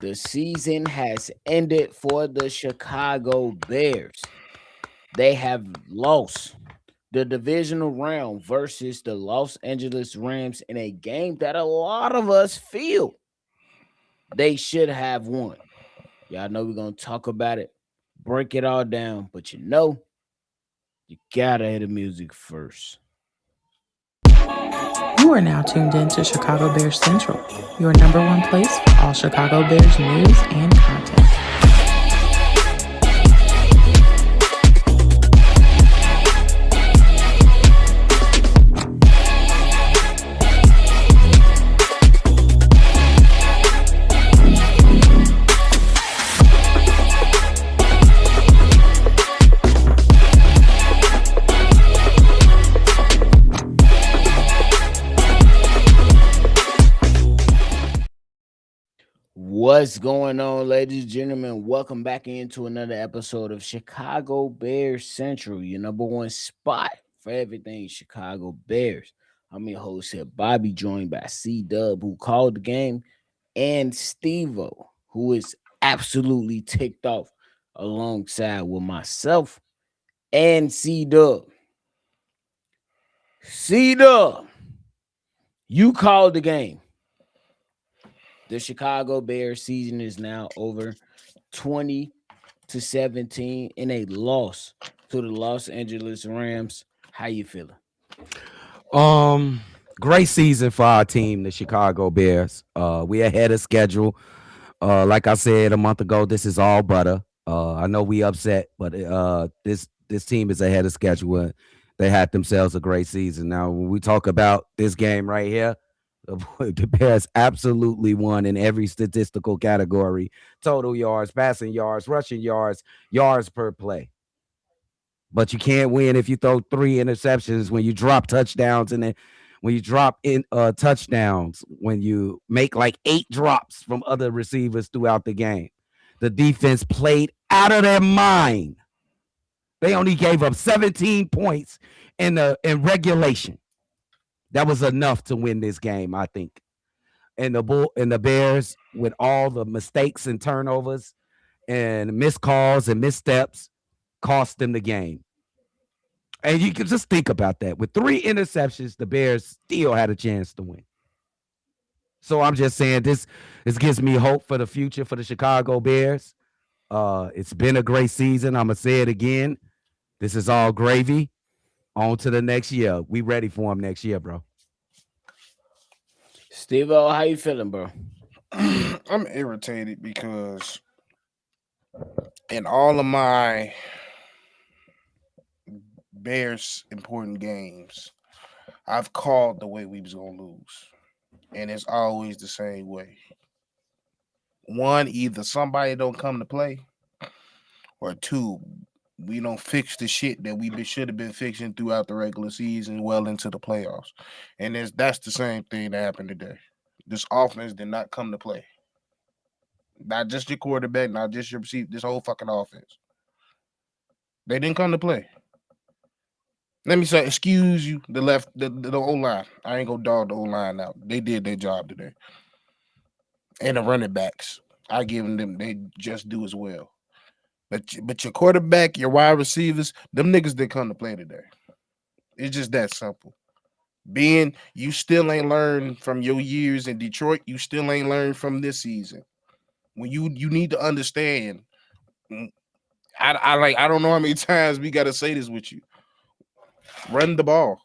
The season has ended for the Chicago Bears. They have lost the divisional round versus the Los Angeles Rams in a game that a lot of us feel they should have won. Y'all know we're going to talk about it, break it all down, but you gotta hear the music first. You are now tuned in to Chicago Bears Central, your number one place for all Chicago Bears news and content. What's going on, ladies and gentlemen? Welcome back into another episode of Chicago Bears Central, your number one spot for everything Chicago Bears. I'm your host here, Bobby, joined by C-Dub, who called the game, and Steve-O, who is absolutely ticked off alongside with myself and C-Dub. C-Dub, you called the game. The Chicago Bears season is now over 20-17 in a loss to the Los Angeles Rams. How you feeling? Great season for our team, the Chicago Bears. We ahead of schedule. Like I said a month ago, this is all butter. I know we upset, but this team is ahead of schedule. They had themselves a great season. Now, when we talk about this game right here, the Bears absolutely won in every statistical category: total yards, passing yards, rushing yards, yards per play. But you can't win if you throw 3 interceptions, when you drop touchdowns, and then when you drop in touchdowns, when you make like 8 drops from other receivers throughout the game. The defense played out of their mind. They only gave up 17 points in regulation. That was enough to win this game, I think. And the Bears, with all the mistakes and turnovers and missed calls and missteps, cost them the game. And you can just think about that. With 3 interceptions, the Bears still had a chance to win. So I'm just saying this gives me hope for the future for the Chicago Bears. It's been a great season. I'm going to say it again. This is all gravy. On to the next year. We ready for them next year, bro. Steve-O, how you feeling, bro? I'm irritated because in all of my Bears important games, I've called the way we was gonna lose, and it's always the same way. One, either somebody don't come to play, or 2, we don't fix the shit that we should have been fixing throughout the regular season, well into the playoffs, and that's the same thing that happened today. This offense did not come to play. Not just your quarterback, not just your receiver, this whole fucking offense. They didn't come to play. Let me say, excuse you, the O-line. I ain't gonna dog the O-line out. They did their job today. And the running backs, I give them, they just do as well. But your quarterback, your wide receivers, them niggas didn't come to play today. It's just that simple. You still ain't learned from your years in Detroit. You still ain't learned from this season. When you need to understand, I don't know how many times we got to say this with you. Run the ball.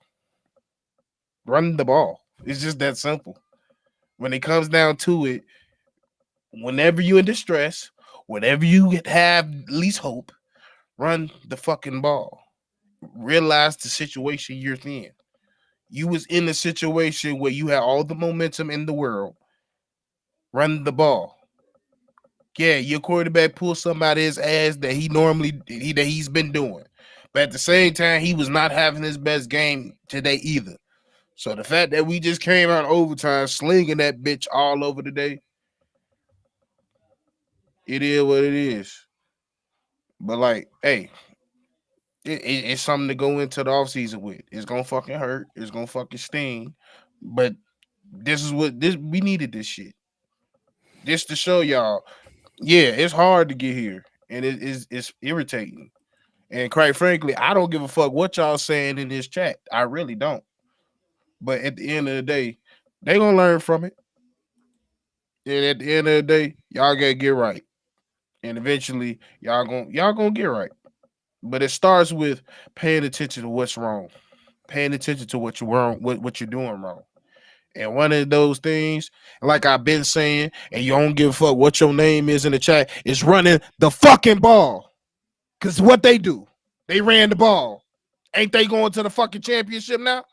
Run the ball. It's just that simple. When it comes down to it, whenever you're in distress, whenever you have least hope, run the fucking ball. Realize the situation you're in. You was in a situation where you had all the momentum in the world. Run the ball. Yeah, your quarterback pulled somebody's ass that he's been doing. But at the same time, he was not having his best game today either. So the fact that we just came out overtime slinging that bitch all over today, it is what it is. But like, hey, it's something to go into the offseason with. It's gonna fucking hurt. It's gonna fucking sting. But we needed this shit. Just to show y'all, yeah, it's hard to get here, and it's irritating. And quite frankly, I don't give a fuck what y'all saying in this chat. I really don't. But at the end of the day, they gonna learn from it. And at the end of the day, y'all gotta get right. And eventually, y'all gonna get right. But it starts with paying attention to what's wrong, paying attention to what you're wrong, what you're doing wrong. And one of those things, like I've been saying, and you don't give a fuck what your name is in the chat, is running the fucking ball. Cause what they do, they ran the ball. Ain't they going to the fucking championship now?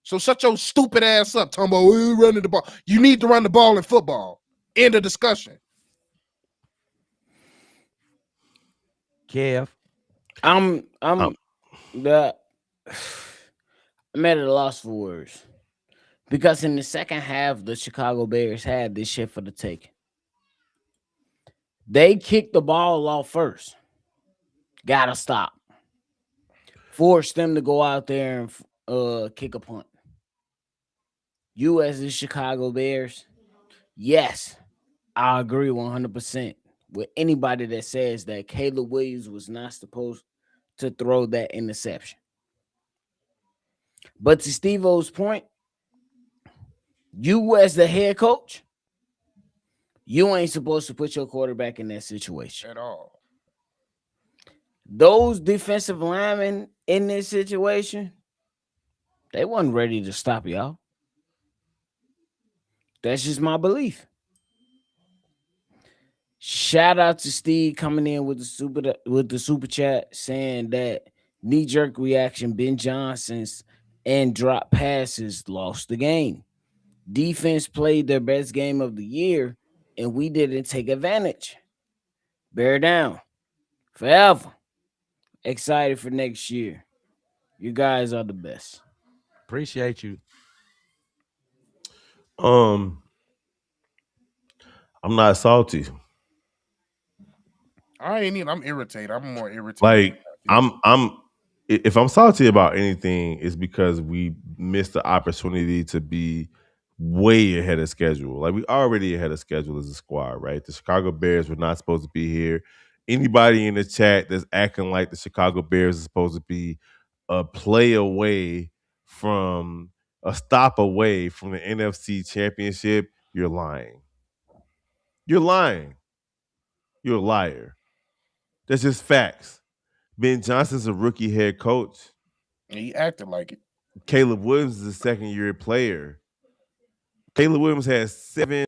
So shut your stupid ass up, Tumbo. We running the ball. You need to run the ball in football. End of discussion. Kev. I'm the I'm at a loss for words because in the second half, the Chicago Bears had this shit for the take. They kicked the ball off first. Gotta stop. Force them to go out there and kick a punt. You as the Chicago Bears, yes, I agree 100% with anybody that says that Caleb Williams was not supposed to throw that interception. But to Steve O's point, you as the head coach, you ain't supposed to put your quarterback in that situation. At all. Those defensive linemen in this situation, they wasn't ready to stop y'all. That's just my belief. Shout out to Steve coming in with the super chat saying that knee jerk reaction Ben Johnson's and drop passes lost the game. Defense played their best game of the year and we didn't take advantage. Bear down. Forever. Excited for next year. You guys are the best. Appreciate you. Um, I'm not salty. I ain't even. I'm irritated. I'm more irritated. Like I'm if I'm salty about anything, it's because we missed the opportunity to be way ahead of schedule. Like we already ahead of schedule as a squad, right? The Chicago Bears were not supposed to be here. Anybody in the chat that's acting like the Chicago Bears is supposed to be a play away from a stop away from the NFC Championship, you're lying. You're lying. You're a liar. That's just facts. Ben Johnson's a rookie head coach. And he acted like it. Caleb Williams is a second year player. Caleb Williams has 7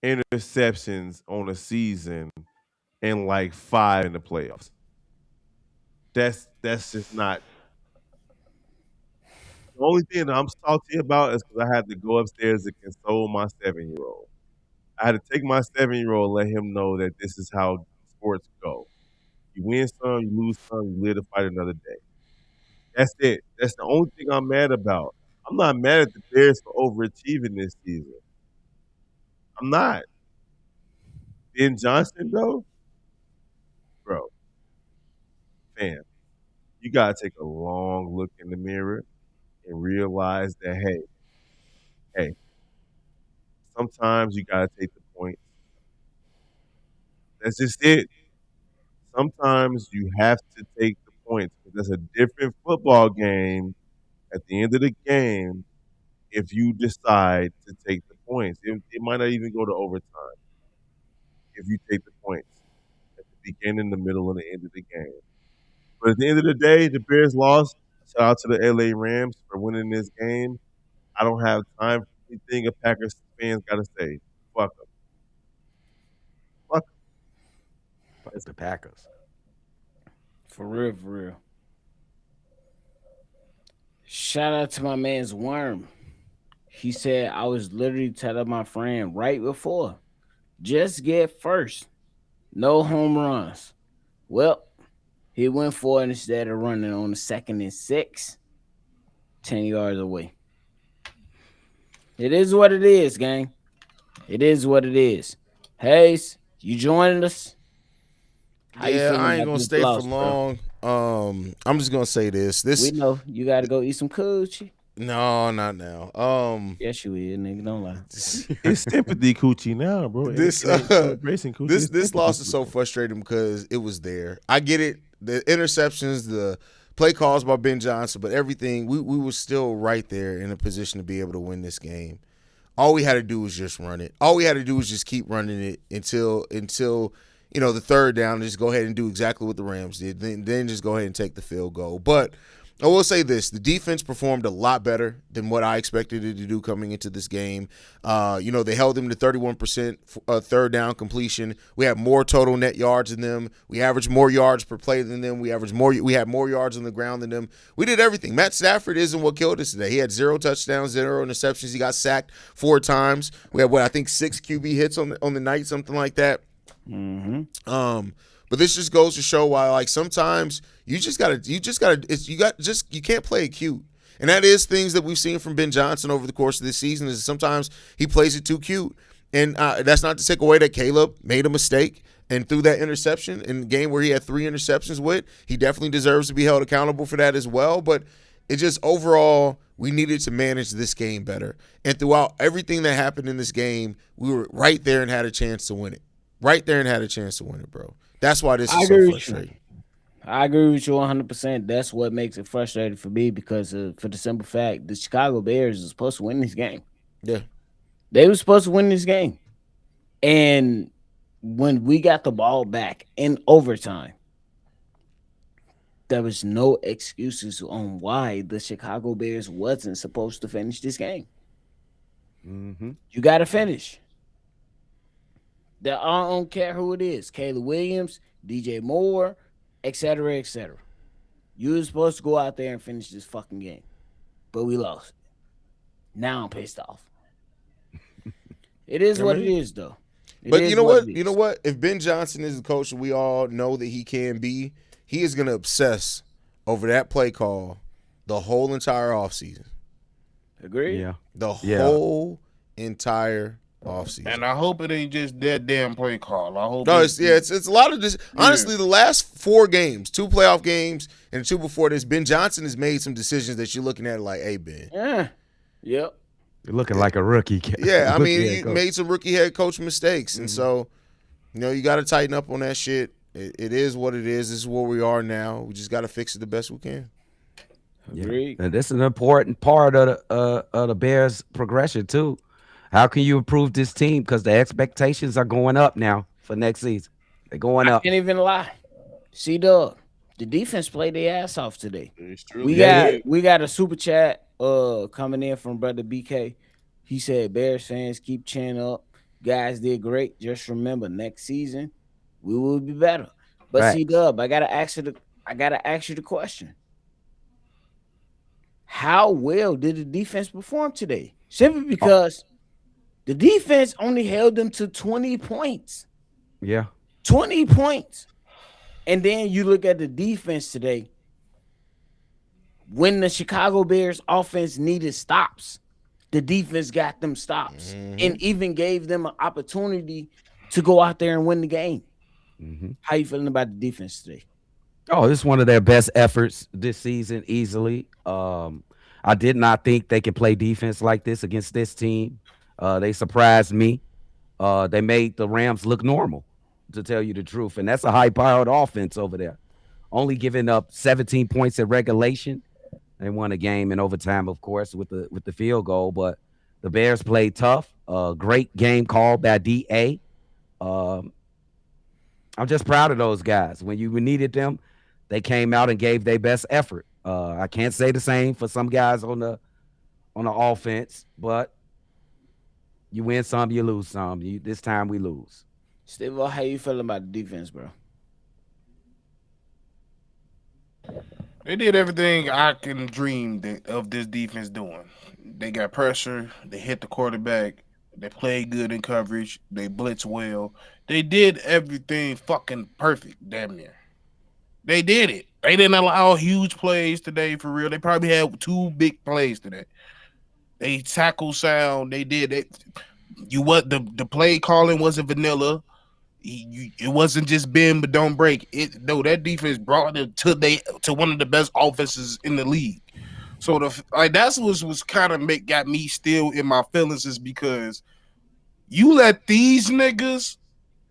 interceptions on a season and like 5 in the playoffs. That's just not. The only thing that I'm salty about is because I had to go upstairs to console my 7-year-old. I had to take my 7-year-old and let him know that this is how sports go. You win some, you lose some, you live to fight another day. That's it. That's the only thing I'm mad about. I'm not mad at the Bears for overachieving this season. I'm not. Ben Johnson, though, bro, fam, you gotta take a long look in the mirror and realize that hey, sometimes you gotta take the points. That's just it. Sometimes you have to take the points because that's a different football game at the end of the game if you decide to take the points. It might not even go to overtime if you take the points at the beginning, the middle, and the end of the game. But at the end of the day, the Bears lost. Shout out to the LA Rams for winning this game. I don't have time for anything a Packers fans got to say. Fuck them. Fuck It's the Packers. For real, for real. Shout out to my man's Worm. He said I was literally telling my friend right before, just get first. No home runs. Well, he went for it instead of running on the 2nd and 6, 10 yards away. It is what it is, gang. It is what it is. Haize, you joining us? How you Yeah, feeling I ain't about gonna this stay for loss, bro? long. I'm just gonna say this. We know you got to go eat some coochie. No, not now. Yes, you is, nigga. Don't lie. It's sympathy coochie now, bro. this It ain't celebration coochie. this It's this sympathy loss is so coochie. frustrating because it was there. I get it. The interceptions, the play calls by Ben Johnson, but everything we were still right there in a position to be able to win this game. All we had to do was just run it. All we had to do was just keep running it until the third down. Just go ahead and do exactly what the Rams did. Then just go ahead and take the field goal. But I will say this: the defense performed a lot better than what I expected it to do coming into this game. They held them to 31% third down completion. We had more total net yards than them. We averaged more yards per play than them. We had more yards on the ground than them. We did everything. Matt Stafford isn't what killed us today. He had 0 touchdowns, 0 interceptions. He got sacked 4 times. We had I think 6 QB hits on the night, something like that. Mm-hmm. But this just goes to show why, like, sometimes you can't play it cute. And that is things that we've seen from Ben Johnson over the course of this season is sometimes he plays it too cute. And that's not to take away that Caleb made a mistake and threw that interception in the game where he had 3 interceptions with. He definitely deserves to be held accountable for that as well. But it just overall, we needed to manage this game better. And throughout everything that happened in this game, we were right there and had a chance to win it. Right there and had a chance to win it, bro. That's why this is so frustrating. I agree with you 100%. That's what makes it frustrating for me because for the simple fact the Chicago Bears are supposed to win this game. Yeah. They were supposed to win this game. And when we got the ball back in overtime, there was no excuses on why the Chicago Bears wasn't supposed to finish this game. Mm-hmm. You got to finish. I don't care who it is. Caleb Williams, DJ Moore, etc., etc. You were supposed to go out there and finish this fucking game. But we lost. Now I'm pissed off. It is what it is, though. But you know what? You know what? If Ben Johnson is the coach that we all know that he can be, he is going to obsess over that play call the whole entire offseason. Agree? Yeah. The whole entire offseason. And I hope it ain't just that damn play call. I hope. No, it's a lot of this. Honestly, the last 4 games, 2 playoff games, and 2 before this, Ben Johnson has made some decisions that you're looking at like, hey, Ben. Yeah. Yep. You're looking like a rookie. Yeah, I mean, you made some rookie head coach mistakes. And so, you got to tighten up on that shit. It is what it is. This is where we are now. We just got to fix it the best we can. Agreed. And this is an important part of the Bears' progression, too. How can you improve this team? Because the expectations are going up now for next season. They're going up. I can't even lie. C-Dub, the defense played their ass off today. It's true. We got a super chat coming in from Brother BK. He said, Bears fans, keep chin up. Guys did great. Just remember, next season, we will be better. But Right. C-Dub, I gotta ask you the question. How well did the defense perform today? Simply because the defense only held them to 20 points. Yeah. 20 points. And then you look at the defense today. When the Chicago Bears offense needed stops, the defense got them stops and even gave them an opportunity to go out there and win the game. Mm-hmm. How you feeling about the defense today? Oh, this is one of their best efforts this season, easily. I did not think they could play defense like this against this team. They surprised me. They made the Rams look normal, to tell you the truth. And that's a high-powered offense over there. Only giving up 17 points in regulation. They won a game in overtime, of course, with the field goal. But the Bears played tough. Great game called by DA. I'm just proud of those guys. When you needed them, they came out and gave their best effort. I can't say the same for some guys on the offense, but you win some, you lose some. This time we lose. Steve, how you feeling about the defense, bro? They did everything I can dream of this defense doing. They got pressure. They hit the quarterback. They played good in coverage. They blitz well. They did everything fucking perfect, damn near. They did it. They didn't allow huge plays today, for real. They probably had 2 big plays today. They tackle sound. They did it. The play calling wasn't vanilla. It wasn't just bend but don't break. No, that defense brought it to one of the best offenses in the league. So that's what was kind of got me still in my feelings is because you let these niggas,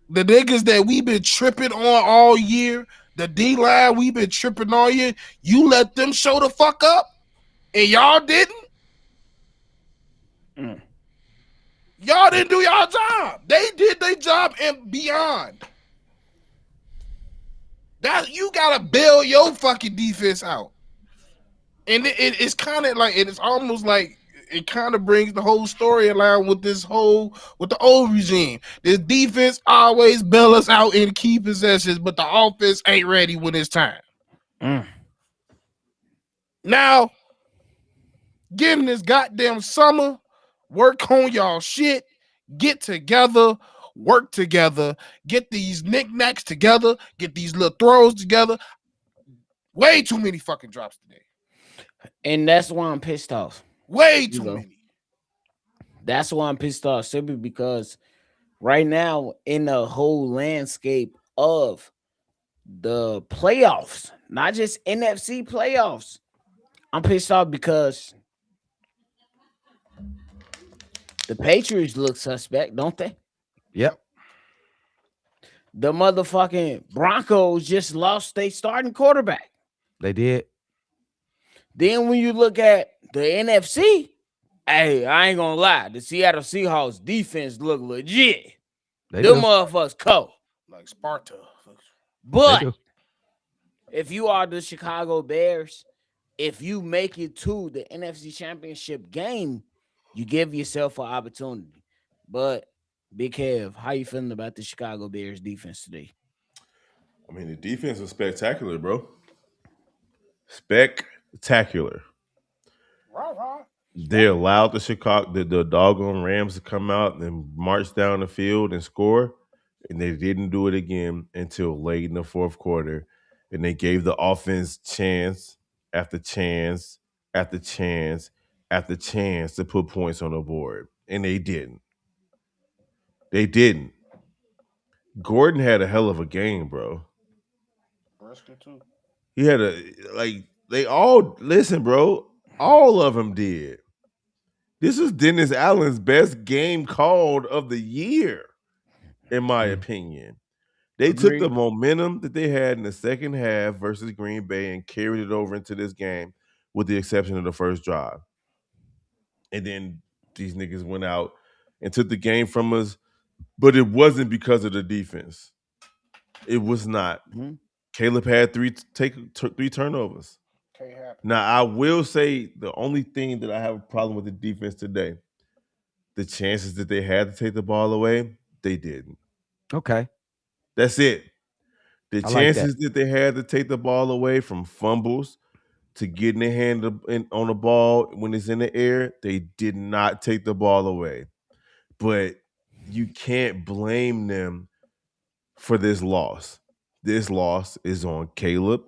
the niggas that we've been tripping on all year, the D line we've been tripping all year, you let them show the fuck up, and y'all didn't. Mm. Y'all didn't do y'all job. They did their job and beyond. That you gotta bail your fucking defense out. And it's kind of like it's almost like it kind of brings the whole storyline with the old regime. The defense always bail us out in key possessions, but the offense ain't ready when it's time. Mm. Now, getting this goddamn summer, work on y'all shit, get together, work together, get these knickknacks together, get these little throws together. Way too many fucking drops today. And that's why I'm pissed off. Way too many. That's why I'm pissed off simply because right now in the whole landscape of the playoffs, not just NFC playoffs, I'm pissed off because the Patriots look suspect, don't they? Yep. The motherfucking Broncos just lost their starting quarterback. They did. Then when you look at the NFC, hey, I ain't gonna lie, the Seattle Seahawks defense look legit. They Them do. motherfuckers cold. Like Sparta. They But do. if you are the Chicago Bears, if you make it to the NFC Championship game, you give yourself an opportunity. But Big Kev, how you feeling about the Chicago Bears defense today? I mean, the defense was spectacular, bro. Spectacular. Rah-rah. They allowed the doggone Rams to come out and march down the field and score, and they didn't do it again until late in the fourth quarter. And they gave the offense chance after chance after chance after chance to put points on the board, and they didn't. They didn't. Gordon had a hell of a game, bro. Brisket too. He had they all listen, bro. All of them did. This was Dennis Allen's best game called of the year, in my opinion. They took the Agreed. momentum that they had in the second half versus Green Bay and carried it over into this game, with the exception of the first drive. And then these niggas went out and took the game from us, but it wasn't because of the defense. It was not. Mhm. Caleb had three turnovers. Can't happen. Now, I will say the only thing that I have a problem with the defense today, the chances that they had to take the ball away, they didn't. Okay. That's it. The I like that. chances that they had to take the ball away, from fumbles to getting their hand on the ball when it's in the air, they did not take the ball away. But you can't blame them for this loss. This loss is on Caleb,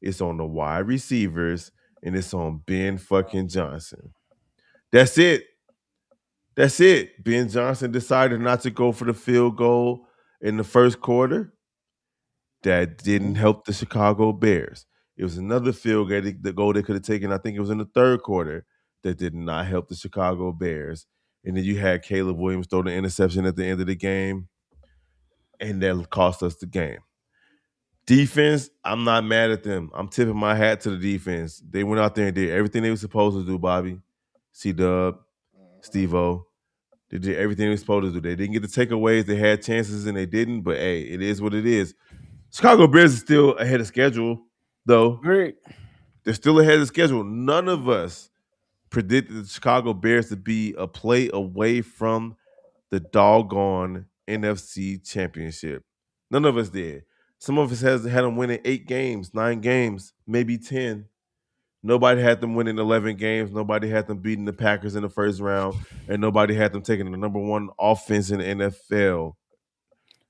it's on the wide receivers, and it's on Ben fucking Johnson. That's it. That's it. Ben Johnson decided not to go for the field goal in the first quarter. That didn't help the Chicago Bears. It was another field goal, the goal they could have taken. I think it was in the third quarter, that did not help the Chicago Bears. And then you had Caleb Williams throw the interception at the end of the game, and that cost us the game. Defense, I'm not mad at them. I'm tipping my hat to the defense. They went out there and did everything they were supposed to do, Bobby. C-Dub, Steve-O. They did everything they were supposed to do. They didn't get the takeaways. They had chances and they didn't, but hey, it is what it is. Chicago Bears is still ahead of schedule, though. Agreed. They're still ahead of schedule. None of us predicted the Chicago Bears to be a play away from the doggone NFC Championship. None of us did. Some of us has had them winning 8 games, 9 games, maybe 10. Nobody had them winning 11 games. Nobody had them beating the Packers in the first round, and nobody had them taking the number 1 offense in the NFL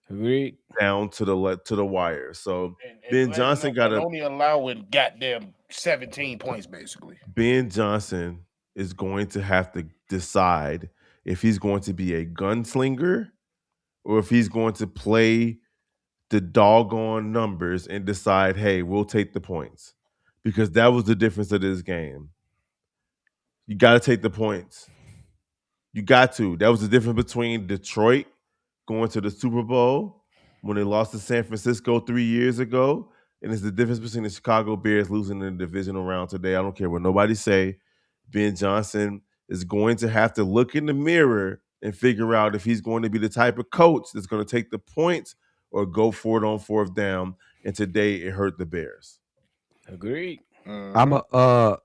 Agreed. down to the wire. So And Ben Johnson got and a only allowing goddamn 17 points basically. Ben Johnson is going to have to decide if he's going to be a gunslinger or if he's going to play the doggone numbers and decide, hey, we'll take the points. Because that was the difference of this game. You got to take the points. You got to. That was the difference between Detroit going to the Super Bowl when they lost to San Francisco 3 years ago, and it's the difference between the Chicago Bears losing in the divisional round today. I don't care what nobody say. Ben Johnson is going to have to look in the mirror and figure out if he's going to be the type of coach that's going to take the points or go for it on fourth down. And today it hurt the Bears. Agreed. I'm a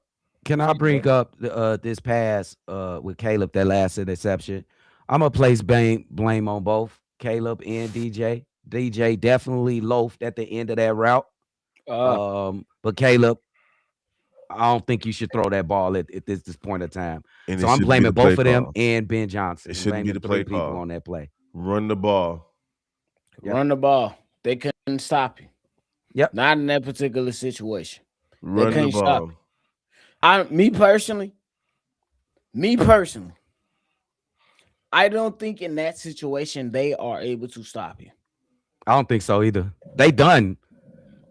can I bring up this pass with Caleb, that last interception? I'm gonna place blame on both Caleb and DJ. DJ definitely loafed at the end of that route. But Caleb, I don't think you should throw that ball at this point of time. And So it I'm shouldn't be blaming the play both of them call. and Ben Johnson. It shouldn't be Blaming the play three people call. on that play. Run the ball. Yep. Run the ball. They couldn't stop you. Yep. Not in that particular situation. Run the couldn't stop ball. it. Me personally, I don't think in that situation they are able to stop you. I don't think so either. They done.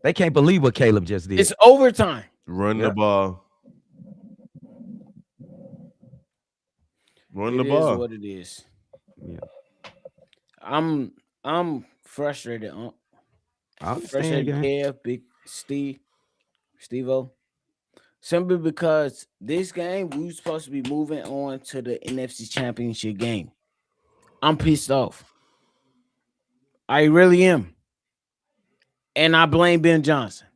They can't believe what Caleb just did. It's overtime. Run the Yep. ball. Run the It is ball. what it is. Yeah. I'm frustrated. I understand, Frustrated, gang. Kev, Big Steve-O. Simply because this game we were supposed to be moving on to the NFC Championship game. I'm pissed off. I really am. And I blame Ben Johnson.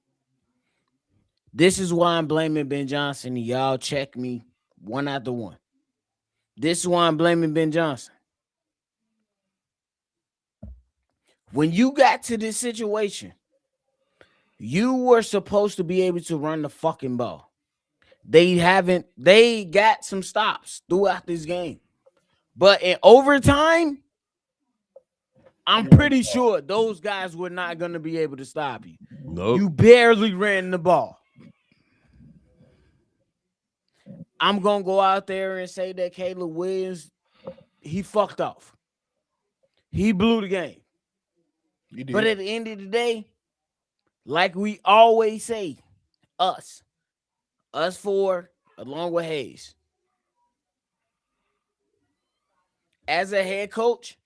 This is why I'm blaming Ben Johnson. Y'all check me one after one. This is why I'm blaming Ben Johnson. When you got to this situation, you were supposed to be able to run the fucking ball. They got some stops throughout this game. But in overtime, I'm pretty sure those guys were not going to be able to stop you. Nope. You barely ran the ball. I'm going to go out there and say that Caleb Williams, he fucked off. He blew the game. But at the end of the day, like we always say, us four, along with Haize. As a head coach,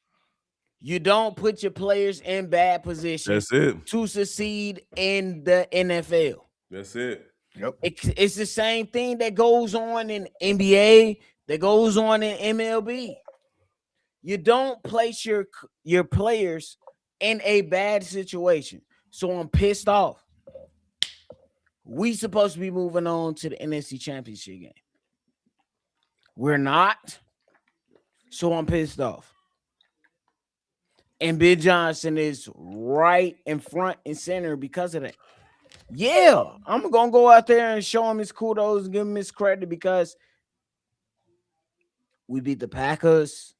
you don't put your players in bad positions That's it. to succeed in the NFL. That's it. Yep. It's the same thing that goes on in NBA, that goes on in MLB. You don't place your players in a bad situation. So I'm pissed off. We supposed to be moving on to the NFC Championship game. We're not. So I'm pissed off. And Ben Johnson is right in front and center because of that. Yeah, I'm going to go out there and show him his kudos and give him his credit because we beat the Packers.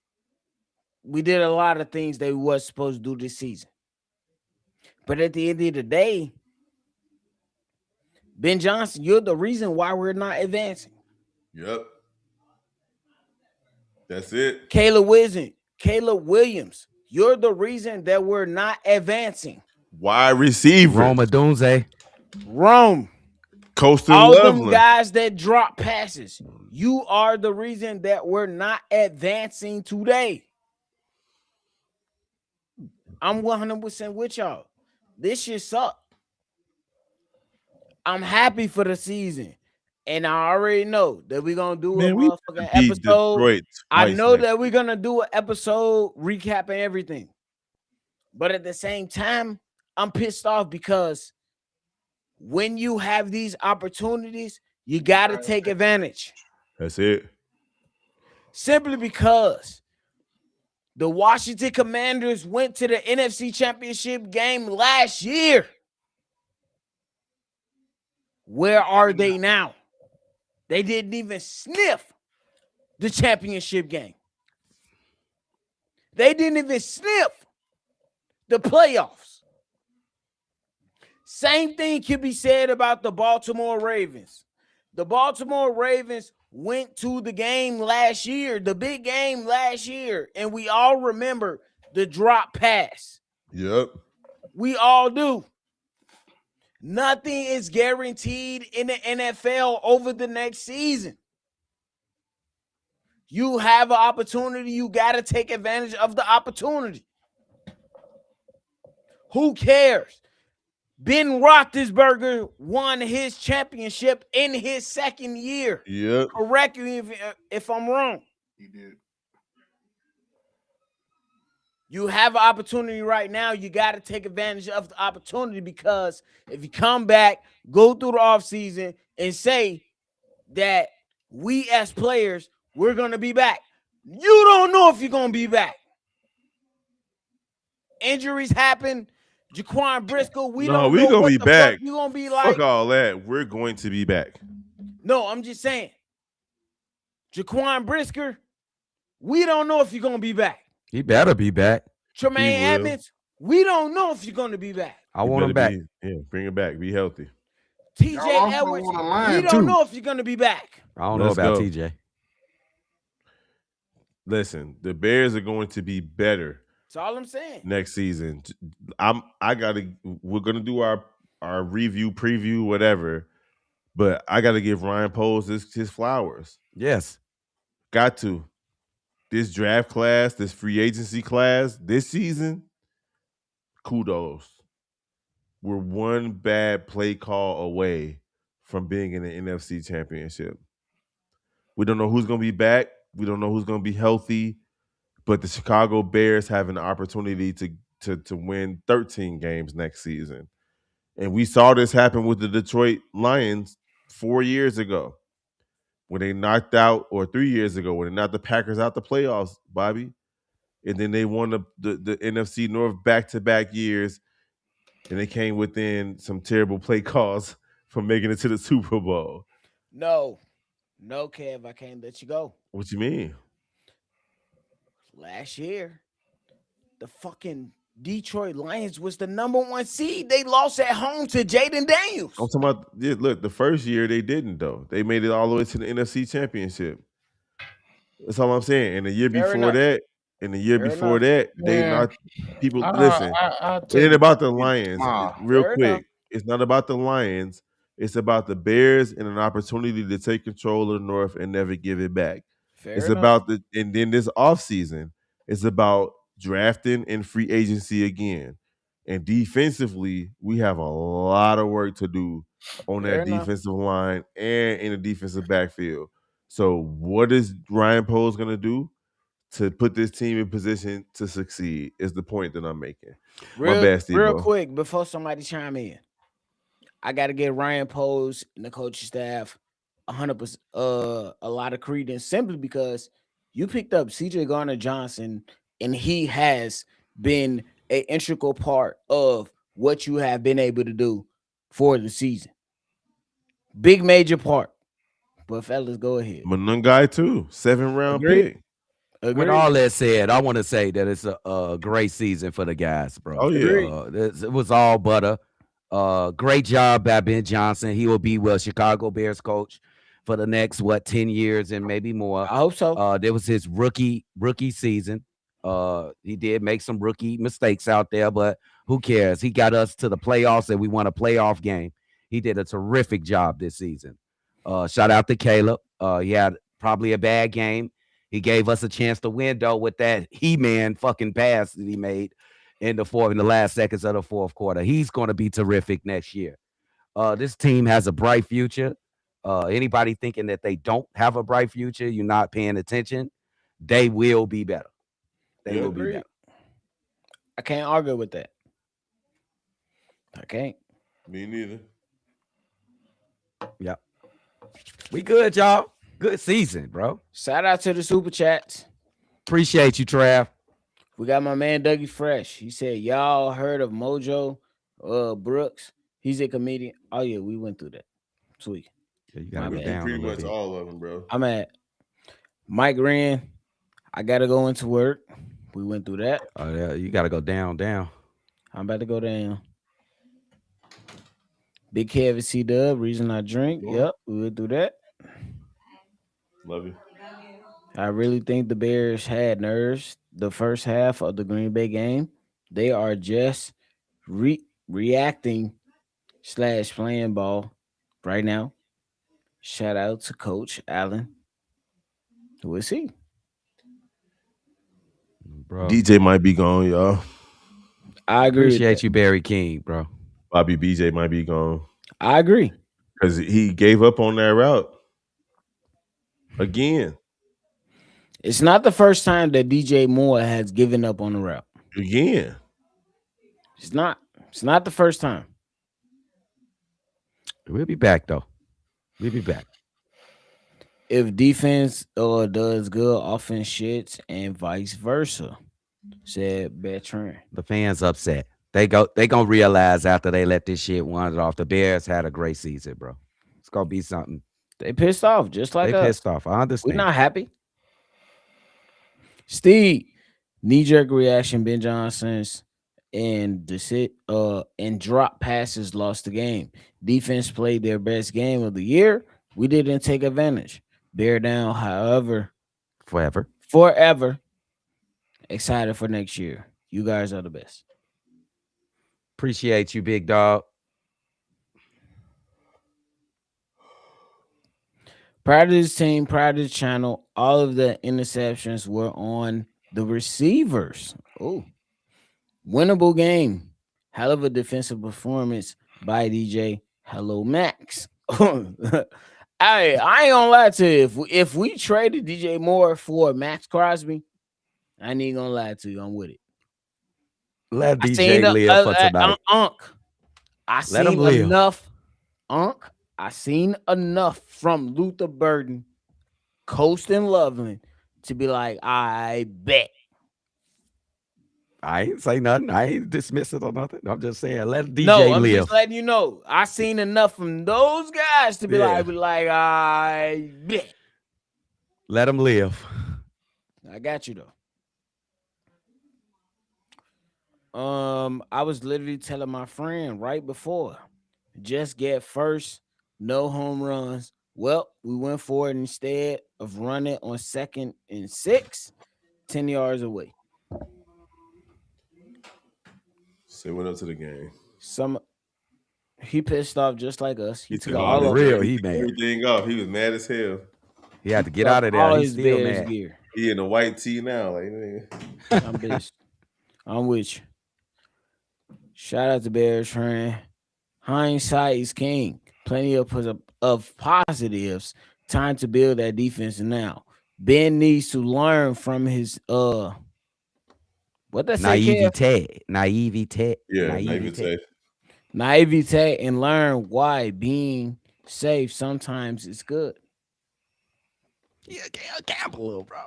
We did a lot of things that we was supposed to do this season. But at the end of the day, Ben Johnson, you're the reason why we're not advancing. Yep. That's it. Caleb Williams, you're the reason that we're not advancing. Wide receiver. Rome Odunze. Rome. Coastal All Loveland. them guys that drop passes. You are the reason that we're not advancing today. I'm 100% with y'all. This shit suck. I'm happy for the season. And I already know that we're going to do a motherfucking episode. Detroit I know next. that we're going to do an episode recapping everything. But at the same time, I'm pissed off because when you have these opportunities, you got to take advantage. That's it. Simply because the Washington Commanders went to the NFC Championship game last year. Where are they now? They didn't even sniff the championship game. They didn't even sniff the playoffs. Same thing can be said about the Baltimore Ravens. The Baltimore Ravens went to the game last year, the big game last year, and we all remember the drop pass. Yep. We all do. Nothing is guaranteed in the NFL over the next season. You have an opportunity. You got to take advantage of the opportunity. Who cares? Ben Roethlisberger won his championship in his second year. Yep. Correct me if I'm wrong. He did. You have an opportunity right now. You got to take advantage of the opportunity, because if you come back, go through the offseason and say that we as players, we're going to be back. You don't know if you're going to be back. Injuries happen. Jaquan Briscoe, we No, don't we know gonna what be the back. fuck you going to be Fuck like. all that. We're going to be back. No, I'm just saying. Jaquan Briscoe, we don't know if you're going to be back. He better be back. Tremaine will. Edmonds, we don't know if you're going to be back. I You want him better back. bring it back. Be healthy. TJ Y'all also Edwards, want a line, we don't too. know if you're going to be back. I don't know Let's about go. TJ. Listen, the Bears are going to be better That's all I'm saying. next season. We're gonna do our review, preview, whatever. But I gotta give Ryan Poles his flowers. Yes. Got to. This draft class, this free agency class, this season, kudos. We're one bad play call away from being in the NFC Championship. We don't know who's going to be back. We don't know who's going to be healthy. But the Chicago Bears have an opportunity to win 13 games next season. And we saw this happen with the Detroit Lions 4 years ago when they knocked out, or 3 years ago when they knocked the Packers out the playoffs, Bobby. And then they won the NFC North back-to-back years, and they came within some terrible play calls from making it to the Super Bowl. No, Kev, I can't let you go. What you mean? Last year, the fucking Detroit Lions was the number 1 seed. They lost at home to Jaden Daniels. I'm talking about, look, the first year they didn't, though. They made it all the way to the NFC Championship. That's all I'm saying. And the year Fair before enough. that, and the year Fair before enough. that, they Yeah. knocked people. Listen, I it ain't about the Lions. Real Fair quick, enough. it's not about the Lions. It's about the Bears and an opportunity to take control of the North and never give it back. Fair It's enough. about and then this offseason, it's about drafting and free agency again. And defensively, we have a lot of work to do on Fair that enough. defensive line and in the defensive backfield. So, what is Ryan Poles going to do to put this team in position to succeed? Is the point that I'm making. My bad, Steve. Real quick, before somebody chime in, I got to give Ryan Poles and the coaching staff 100% a lot of credence, simply because you picked up CJ Garner-Johnson, and he has been an integral part of what you have been able to do for the season. Big major part. But fellas, go ahead. Manungai too, 7th-round Agreed. pick. With Agreed. all that said, I want to say that it's a great season for the guys, bro. Oh, yeah. Agreed. It was all butter. Great job by Ben Johnson. He will be Chicago Bears coach for the next 10 years and maybe more. I hope so. There was his rookie season. He did make some rookie mistakes out there, but who cares? He got us to the playoffs and we won a playoff game. He did a terrific job this season. Shout out to Caleb. He had probably a bad game. He gave us a chance to win, though, with that He-Man fucking pass that he made in the last seconds of the fourth quarter. He's going to be terrific next year. This team has a bright future. Anybody thinking that they don't have a bright future, you're not paying attention. They will be better. They will be better. I can't argue with that. I can't. Me neither. Yep. We good, y'all. Good season, bro. Shout out to the super chats. Appreciate you, Trav. We got my man Dougie Fresh. He said, y'all heard of Mojo Brooks? He's a comedian. Oh, yeah, we went through that. Sweet. Yeah, you gotta My go bad. down. Pretty a little much bit. all of them, bro. I'm at Mike Wren. I got to go into work. We went through that. Oh, yeah, you gotta go down. I'm about to go down. Big Kevin C-Dub, reason I drink. Cool. Yep, we went through that. Love you. I really think the Bears had nerves the first half of the Green Bay game. They are just reacting / playing ball right now. Shout out to Coach Allen. We'll see. bro. DJ might be gone, y'all. I agree with that. Appreciate you, Barry King, bro. Bobby BJ might be gone I agree. because he gave up on that route again. It's not the first time that DJ Moore has given up on the route. Again. It's not. It's not the first time. We'll be back though. We'll be back. If defense does good, offense shits, and vice versa, said Bertrand. The fans upset. They gonna realize after they let this shit wander off. The Bears had a great season, bro. It's gonna be something. They pissed off just like They us. pissed off. I We're understand. not happy. Steve, knee-jerk reaction, Ben Johnson's and and drop passes lost the game. Defense played their best game of the year. We didn't take advantage. Bear down, however, Forever. forever. Excited for next year. You guys are the best. Appreciate you, big dog. Proud of this team, proud of the channel. All of the interceptions were on the receivers. Oh, winnable game. Hell of a defensive performance by DJ. Hello, Max. I ain't gonna lie to you. If we traded DJ Moore for Max Crosby, I ain't even gonna lie to you. I'm with it. Let I DJ seen live for tonight. I Let him seen live. enough. I seen enough from Luther Burden, Coast and Loveland to be like, I bet. I ain't say nothing. I ain't dismiss it or nothing. I'm just saying let DJ No, I'm live. just letting you know. I seen enough from those guys to be Yeah. like, I bet. Let him live. I got you though. I was literally telling my friend right before, just get first, no home runs. Well, we went for it instead of running on 2nd and 6, 10 yards away. Say what up to the game. He pissed off just like us. He took took all For of real, he he took mad. everything off. He was mad as hell. He had to get out of there. all He's his still Bears mad. gear. He in a white tee now. Like, I'm bitch. I'm with you. Shout out to Bears friend. Hindsight is king. Plenty of positives. Time to build that defense now. Ben needs to learn from his what that say, Kev? Naivete. yeah, Naivete. Naivete, and learn why being safe sometimes is good. Yeah, gamble, bro.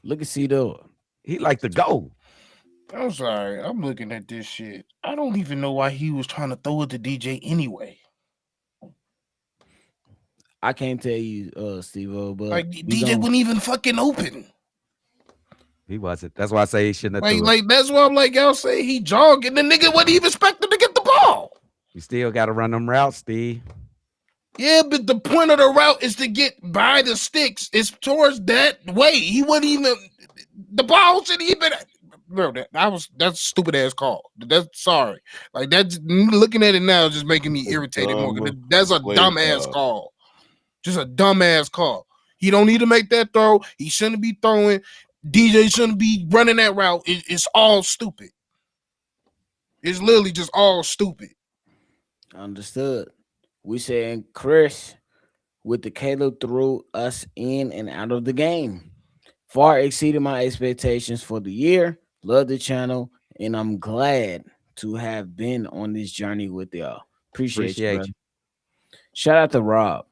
Look at Cedar. He like to go. I'm sorry. I'm looking at this shit. I don't even know why he was trying to throw it to DJ anyway. I can't tell you, Steve-O, but Like DJ wasn't even fucking open. He wasn't. That's why I say he shouldn't have threw it. Like that's why I'm like, y'all say he jogging. The nigga wasn't even expecting to get the ball. You still got to run them routes, Steve. Yeah, but the point of the route is to get by the sticks. It's towards that way. He wasn't even the ball should even. Bro, that's stupid ass call. That's sorry. Like that's looking at it now is just making me irritated more. That's a dumb ass call. Just a dumb ass call. He don't need to make that throw. He shouldn't be throwing. DJ shouldn't be running that route. It's all stupid. It's literally just all stupid. Understood. We saying Chris with the Caleb threw us in and out of the game. Far exceeded my expectations for the year. Love the channel, and I'm glad to have been on this journey with y'all. Appreciate you, brother. Shout out to Rob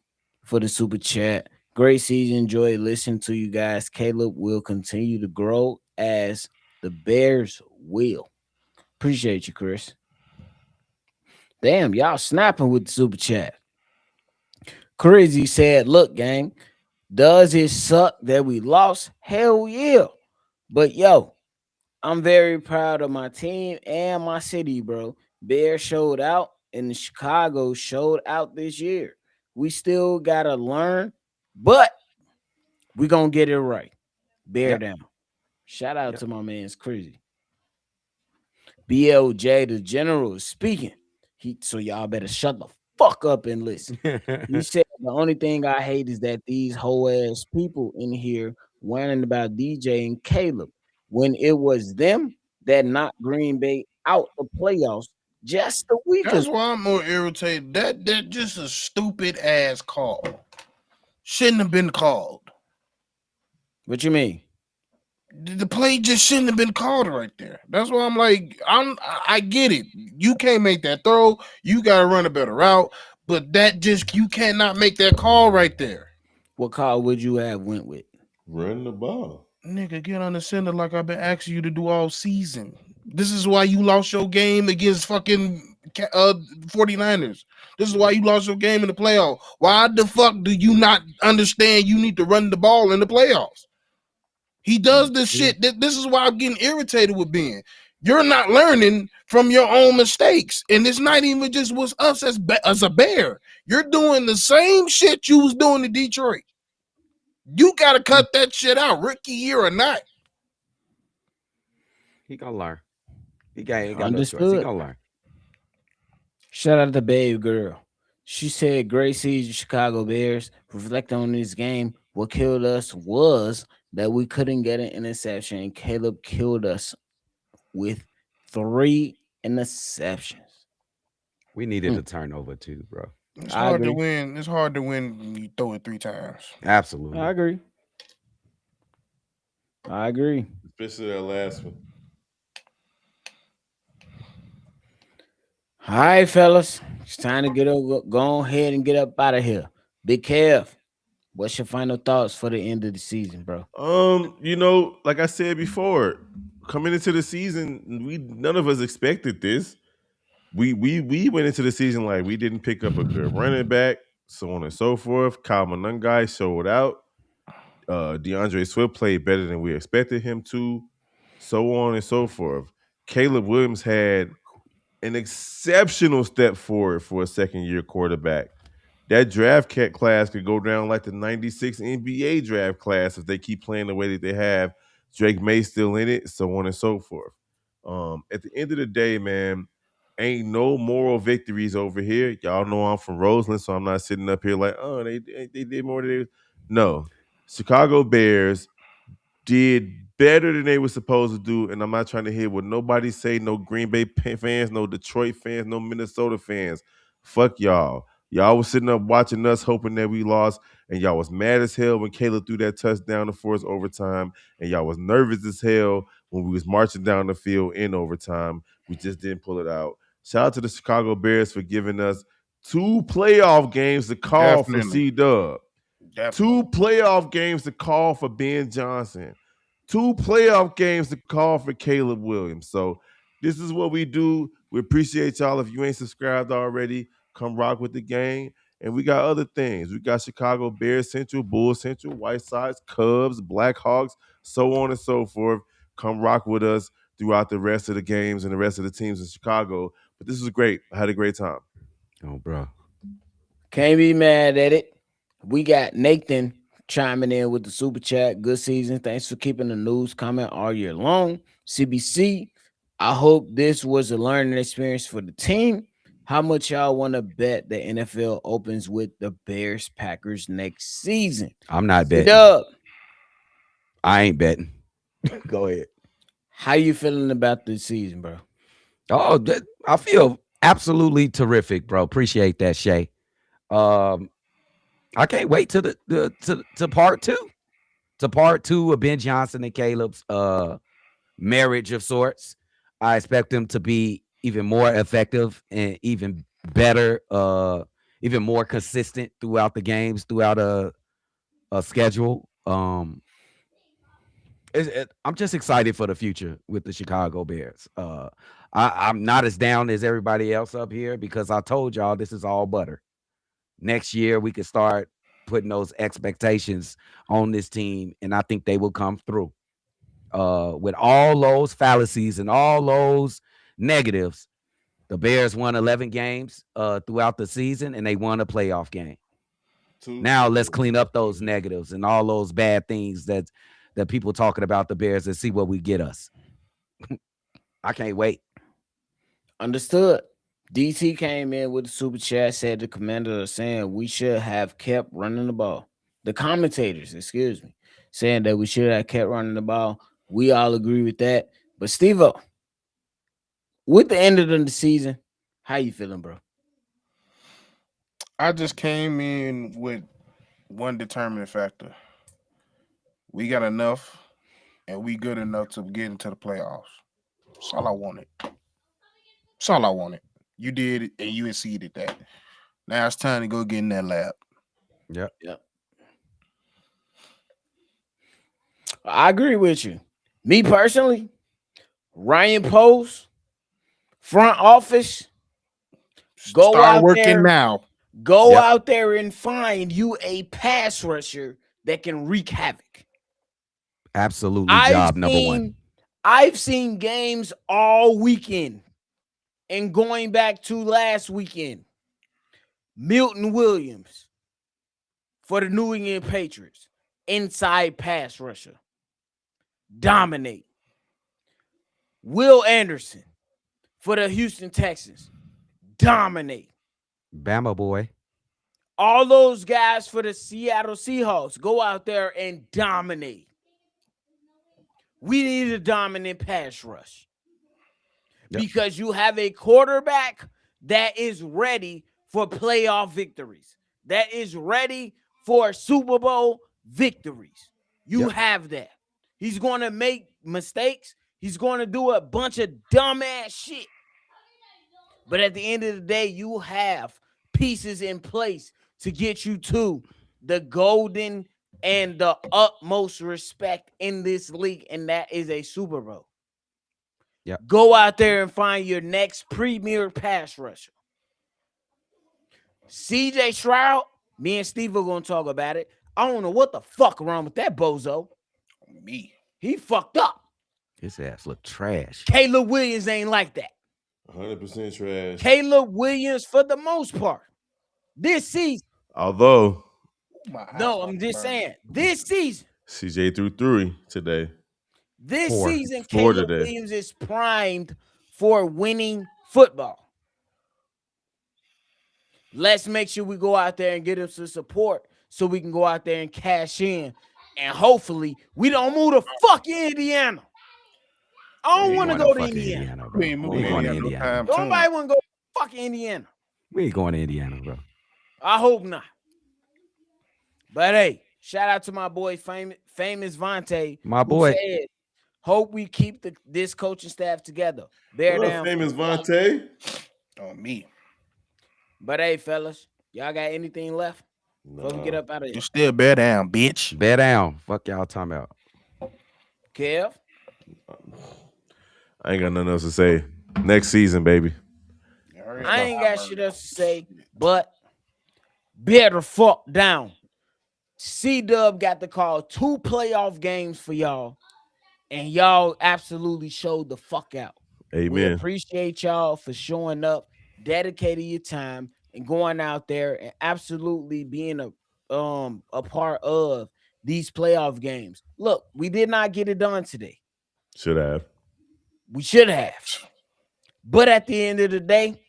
for the super chat. Great season. Enjoy listening to you guys. Caleb will continue to grow as the Bears will. Appreciate you, Chris. Damn, y'all snapping with the super chat. Crazy said, look, gang, does it suck that we lost? Hell yeah. But yo, I'm very proud of my team and my city, bro. Bears showed out and Chicago showed out this year. We still got to learn, but we're going to get it right. Bear down. Shout out to my man's Crazy. BLJ, the general, is speaking. So y'all better shut the fuck up and listen. He said the only thing I hate is that these whole ass people in here whining about DJ and Caleb. when it was them that knocked Green Bay out the playoffs just a week ago. That's why I'm more irritated. That just a stupid ass call. Shouldn't have been called. What you mean? The play just shouldn't have been called right there. That's why I'm like, I get it. You can't make that throw. You gotta run a better route. But that just you cannot make that call right there. What call would you have went with? Run the ball. Nigga, get on the center like I've been asking you to do all season. This is why you lost your game against fucking 49ers. This is why you lost your game in the playoffs. Why the fuck do you not understand you need to run the ball in the playoffs? He does this shit. This is why I'm getting irritated with Ben. You're not learning from your own mistakes. And it's not even just with us as a Bear. You're doing the same shit you was doing in Detroit. You got to cut that shit out, rookie year or not. He gonna learn. He ain't got no choice. He Understood. gonna learn. Shout out to Babe Girl. She said, "Great season, Chicago Bears. Reflecting on this game, what killed us was that we couldn't get an interception, and Caleb killed us with 3 interceptions." We needed a turnover too, bro. It's I hard to agree. win. It's hard to win when you throw it 3 times. Absolutely. I agree. I agree. Especially that last one. All right, fellas. It's time to get over. Go ahead and get up out of here. Big Kev, what's your final thoughts for the end of the season, bro? Like I said before, coming into the season, none of us expected this. We went into the season like we didn't pick up a good running back, so on and so forth. Kyle Monangai showed out. DeAndre Swift played better than we expected him to, so on and so forth. Caleb Williams had an exceptional step forward for a second-year quarterback. That draft class could go down like the 96 NBA draft class if they keep playing the way that they have. Drake May still in it, so on and so forth. At the end of the day, man, ain't no moral victories over here. Y'all know I'm from Roseland, so I'm not sitting up here like, oh, they did more than they. No. Chicago Bears did better than they were supposed to do, and I'm not trying to hear what nobody say, no Green Bay fans, no Detroit fans, no Minnesota fans. Fuck y'all. Y'all was sitting up watching us hoping that we lost, and y'all was mad as hell when Caleb threw that touchdown to force overtime, and y'all was nervous as hell when we was marching down the field in overtime. We just didn't pull it out. Shout out to the Chicago Bears for giving us 2 playoff games to call for Definitely. C-Dub. 2 playoff games to call for Ben Johnson. 2 playoff games to call for Caleb Williams. So this is what we do. We appreciate y'all. If you ain't subscribed already, come rock with the game. And we got other things. We got Chicago Bears Central, Bulls Central, White Sox, Cubs, Blackhawks, so on and so forth. Come rock with us throughout the rest of the games and the rest of the teams in Chicago. But this was great. I had a great time. Oh, bro. Can't be mad at it. We got Nathan chiming in with the super chat. Good season. Thanks for keeping the news coming all year long. CBC, I hope this was a learning experience for the team. How much y'all want to bet the NFL opens with the Bears Packers next season? I'm not betting. Dub, I ain't betting. Go ahead. how you feeling about this season, bro? Oh, I feel absolutely terrific, bro. Appreciate that, Shay. I can't wait to to part 2. To part 2 of Ben Johnson and Caleb's marriage of sorts. I expect them to be even more effective and even better, even more consistent throughout the games, throughout a schedule. I'm just excited for the future with the Chicago Bears. I'm not as down as everybody else up here because I told y'all this is all butter. Next year we can start putting those expectations on this team, and I think they will come through. With all those fallacies and all those negatives, the Bears won 11 games throughout the season, and they won a playoff game. Now let's clean up those negatives and all those bad things that people talking about the Bears and see what we get us. I can't wait. Understood. DT came in with the super chat, said the commander is saying we should have kept running the ball. The commentators, excuse me, saying that we should have kept running the ball. We all agree with that. But Steve-O, with the end of the season, how you feeling, bro? I just came in with one determining factor. We got enough, and we good enough to get into the playoffs. That's all I wanted. That's all I wanted. You did it, and you exceeded that. Now it's time to go get in that lab. Yep. Yep. I agree with you. Me personally, Ryan Post, front office, go Start out working there, now. go Yep. out there and find you a pass rusher that can wreak havoc. Absolutely. I've Job number one. seen I've seen games all weekend and going back to last weekend. Milton Williams for the New England Patriots, inside pass rusher. Dominate. Will Anderson for the Houston Texans. Dominate. Bama boy. All those guys for the Seattle Seahawks go out there and dominate. We need a dominant pass rush because you have a quarterback that is ready for playoff victories, that is ready for Super Bowl victories. You have that. He's going to make mistakes. He's going to do a bunch of dumbass shit. But at the end of the day, you have pieces in place to get you to the golden and the utmost respect in this league, and that is a Super Bowl. Yep. Go out there and find your next premier pass rusher. CJ Stroud, me and Steve are going to talk about it. I don't know what the fuck wrong with that bozo. Me. He fucked up. His ass look trash. Caleb Williams ain't like that. 100% trash. Caleb Williams, for the most part, this season. Although No, I'm just saying, this season. CJ threw 3 today. This Four. season, 4 Caleb today. Williams is primed for winning football. Let's make sure we go out there and get him some support so we can go out there and cash in. And hopefully, we don't move to fucking Indiana. I don't want to go to Indiana. Bro. We ain't going to Indiana. Nobody want to go to fucking Indiana. We ain't going to Indiana, bro. I hope not. But hey, shout out to my boy, famous Vontae. My boy. Who said, hope we keep this coaching staff together. Bear down. Famous Vontae. On me. But hey, fellas, y'all got anything left? Before we get up out of here. You still bear down, bitch. Bear down. Fuck y'all talking about. Kev? I ain't got nothing else to say. Next season, baby. I ain't got shit else to say, but better fuck down. C-Dub got to call 2 playoff games for y'all, and y'all absolutely showed the fuck out. Amen. We appreciate y'all for showing up, dedicating your time, and going out there and absolutely being a part of these playoff games. Look, we did not get it done today. Should have. We should have. But at the end of the day,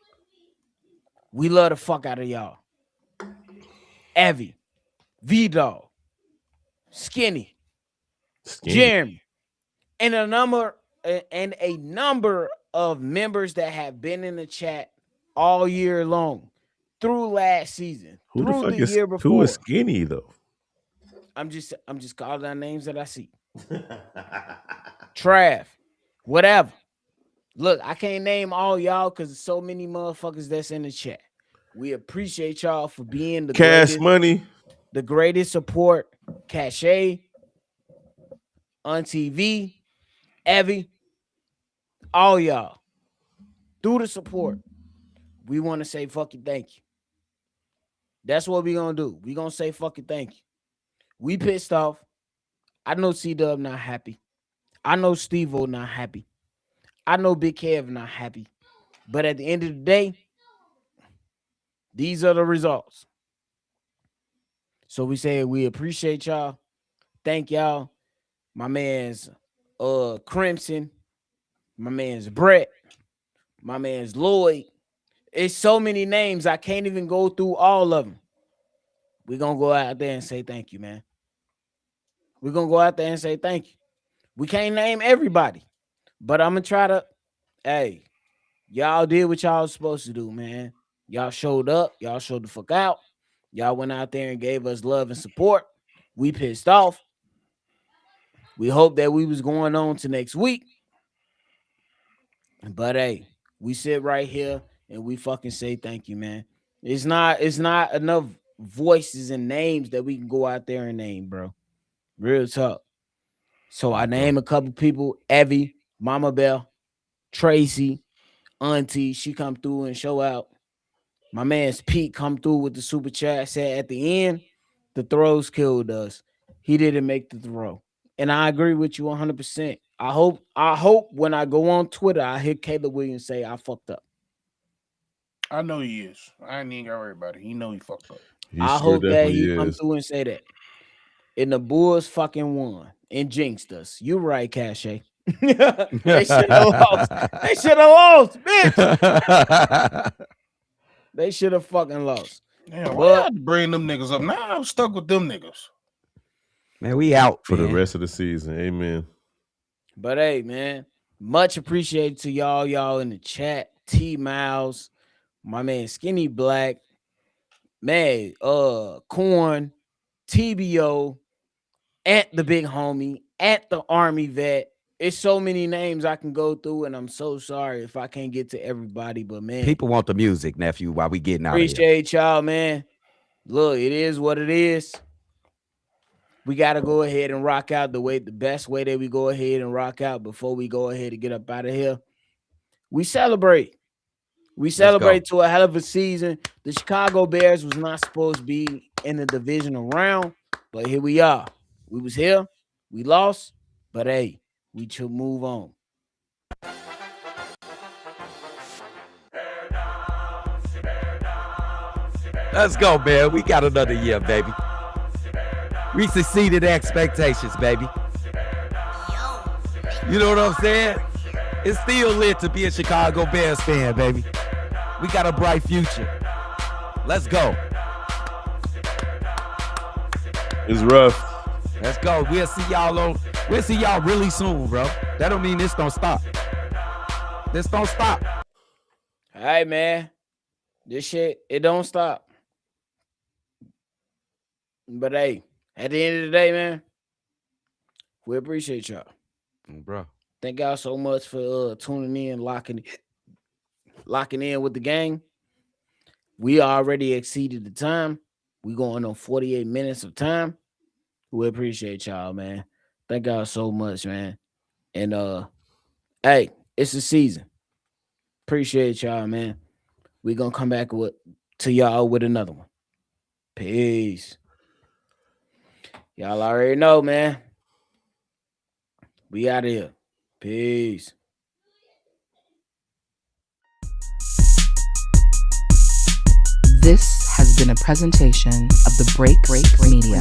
we love the fuck out of y'all. Evie, V-Dog, Skinny, Jeremy, and a number of members that have been in the chat all year long, through last season, Who through the the year before. Who is Skinny though? I'm just calling out names that I see. Trav, whatever. Look, I can't name all y'all because there's so many motherfuckers that's in the chat. We appreciate y'all for being the Cash Money, the greatest support. Cachet, on TV, Evie, all y'all. Through the support, we want to say fucking thank you. That's what we gonna do. We gonna say fucking thank you. We pissed off. I know C-Dub not happy. I know Steve-O not happy. I know Big Kev not happy. But at the end of the day, these are the results. So we say we appreciate y'all. Thank y'all. My man's Crimson. My man's Brett. My man's Lloyd. It's so many names. I can't even go through all of them. We're going to go out there and say thank you, man. We're going to go out there and say thank you. We can't name everybody, but I'm gonna try to. Hey, y'all did what y'all was supposed to do, man. Y'all showed up. Y'all showed the fuck out. Y'all went out there and gave us love and support. We pissed off. We hope that we was going on to next week. But hey, we sit right here and we fucking say thank you, man. It's not enough voices and names that we can go out there and name, bro. Real talk. So I name a couple people: Evie, Mama Bell, Tracy, Auntie. She come through and show out. My man's Pete come through with the super chat. Said at the end, the throws killed us. He didn't make the throw, and I agree with you 100%. I hope when I go on Twitter, I hear Caleb Williams say I fucked up. I know he is. I ain't even got to worry about it. He know he fucked up. I hope that he come through and say that. And the Bulls fucking won and jinxed us. You right, Cache. They should have lost. They should have lost, bitch. They should have fucking lost. Damn, why y'all bring them niggas up? Now I'm stuck with them niggas. Man, we out for the rest of the season. Amen. But hey, man, much appreciated to y'all in the chat. T Miles, my man Skinny Black, man, Corn, TBO, at the big homie, at the Army vet. It's so many names I can go through, and I'm so sorry if I can't get to everybody. But man, people want the music, nephew. While we getting out, appreciate y'all, man. Look, it is what it is. We got to go ahead and rock out the best way that we go ahead and rock out before we go ahead and get up out of here. We celebrate. We celebrate to a hell of a season. The Chicago Bears was not supposed to be in the divisional round, but here we are. We was here. We lost, but hey, we should move on. Let's go, man. We got another year, baby. We succeeded expectations, baby. You know what I'm saying? It's still lit to be a Chicago Bears fan, baby. We got a bright future. Let's go. It's rough. Let's go. We'll see y'all really soon, bro. That don't mean this don't stop. This don't stop. All right, man. This shit, it don't stop. But hey, at the end of the day, man, we appreciate y'all. Bro. Thank y'all so much for tuning in, locking in with the gang. We already exceeded the time. We going on 48 minutes of time. We appreciate y'all, man. Thank y'all so much, man. And hey, it's a season. Appreciate y'all, man. We gonna come back to y'all with another one. Peace. Y'all already know, man. We out of here. Peace. This has been a presentation of the Break Media.